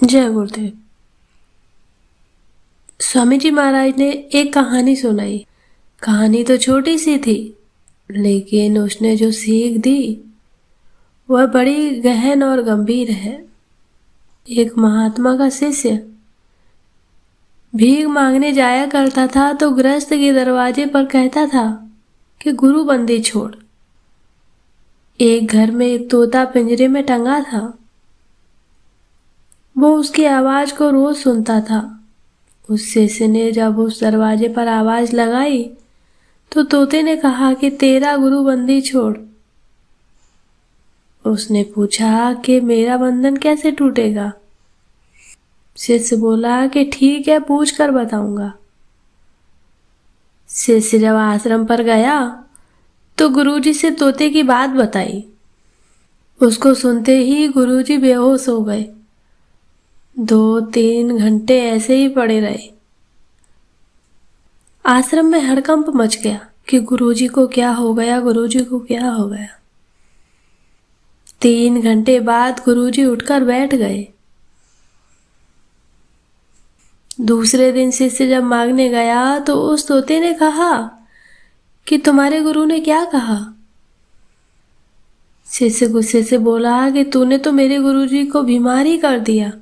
जय गुरुदेव। स्वामी जी महाराज ने एक कहानी सुनाई। कहानी तो छोटी सी थी, लेकिन उसने जो सीख दी वह बड़ी गहन और गंभीर है। एक महात्मा का शिष्य भीख मांगने जाया करता था तो गृहस्थ के दरवाजे पर कहता था कि गुरु बंदी छोड़। एक घर में एक तोता पिंजरे में टंगा था। वो उसकी आवाज को रोज सुनता था। उस शिष्य ने जब उस दरवाजे पर आवाज लगाई तो तोते ने कहा कि तेरा गुरु बंदी छोड़। उसने पूछा कि मेरा बंधन कैसे टूटेगा। शिष्य बोला कि ठीक है, पूछ कर बताऊंगा। शिष्य जब आश्रम पर गया तो गुरुजी से तोते की बात बताई। उसको सुनते ही गुरुजी बेहोश हो गए। 2-3 घंटे ऐसे ही पड़े रहे। आश्रम में हड़कंप मच गया कि गुरुजी को क्या हो गया, गुरुजी को क्या हो गया। 3 घंटे बाद गुरुजी उठकर बैठ गए। दूसरे दिन शिष्य जब मांगने गया तो उस तोते ने कहा कि तुम्हारे गुरु ने क्या कहा। शिष्य गुस्से से बोला कि तूने तो मेरे गुरुजी को बीमार ही कर दिया।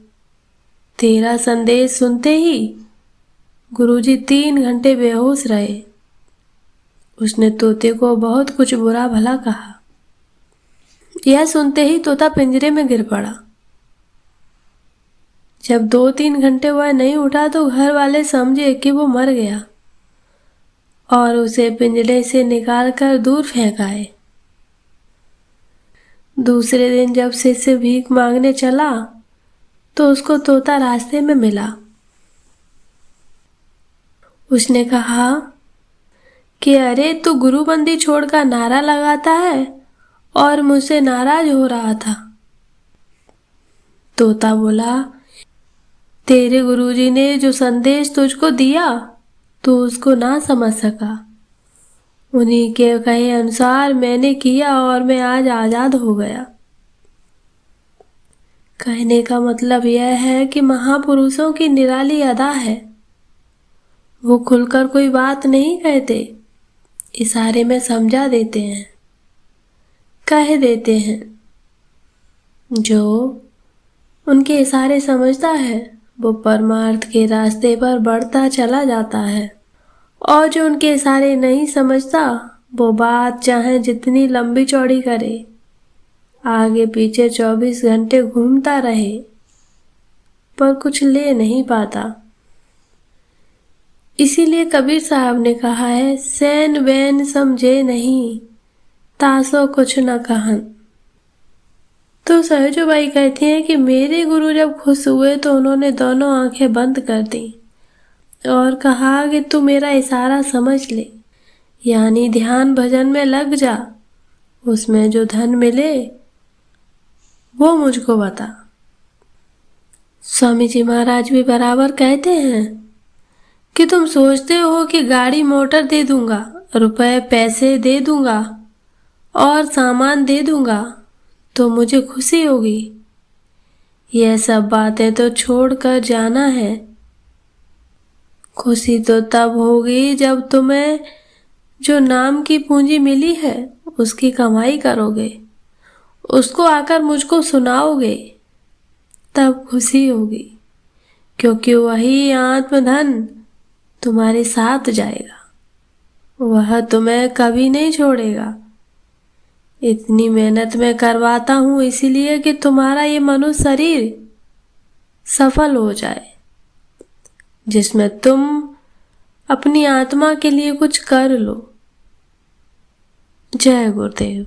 तेरा संदेश सुनते ही गुरुजी 3 घंटे बेहोश रहे। उसने तोते को बहुत कुछ बुरा भला कहा। यह सुनते ही तोता पिंजरे में गिर पड़ा। जब 2-3 घंटे वह नहीं उठा तो घर वाले समझे कि वो मर गया और उसे पिंजरे से निकालकर दूर फेंक आए। दूसरे दिन जब शिष्य भीख मांगने चला तो उसको तोता रास्ते में मिला। उसने कहा कि अरे तू गुरुबंदी छोड़कर नारा लगाता है और मुझसे नाराज हो रहा था। तोता बोला, तेरे गुरुजी ने जो संदेश तुझको दिया तू उसको ना समझ सका। उन्हीं के कहे अनुसार मैंने किया और मैं आज आजाद हो गया। कहने का मतलब यह है कि महापुरुषों की निराली अदा है। वो खुलकर कोई बात नहीं कहते, इशारे में समझा देते हैं, कह देते हैं। जो उनके इशारे समझता है वो परमार्थ के रास्ते पर बढ़ता चला जाता है, और जो उनके इशारे नहीं समझता वो बात चाहे जितनी लंबी चौड़ी करे, आगे पीछे 24 घंटे घूमता रहे पर कुछ ले नहीं पाता। इसीलिए कबीर साहब ने कहा है, सैन वैन समझे नहीं तासो कुछ न कहन। तो सहजो बाई कहती हैं कि मेरे गुरु जब खुश हुए तो उन्होंने दोनों आंखें बंद कर दी और कहा कि तू मेरा इशारा समझ ले, यानी ध्यान भजन में लग जा। उसमें जो धन मिले वो मुझको बता। स्वामी जी महाराज भी बराबर कहते हैं कि तुम सोचते हो कि गाड़ी मोटर दे दूंगा, रुपए पैसे दे दूंगा और सामान दे दूंगा तो मुझे खुशी होगी। यह सब बातें तो छोड़कर जाना है। खुशी तो तब होगी जब तुम्हें जो नाम की पूंजी मिली है उसकी कमाई करोगे, उसको आकर मुझको सुनाओगे, तब खुशी होगी, क्योंकि वही आत्मधन तुम्हारे साथ जाएगा, वह तुम्हें कभी नहीं छोड़ेगा। इतनी मेहनत मैं करवाता हूँ इसीलिए कि तुम्हारा ये मनुष्य शरीर सफल हो जाए, जिसमें तुम अपनी आत्मा के लिए कुछ कर लो। जय गुरुदेव।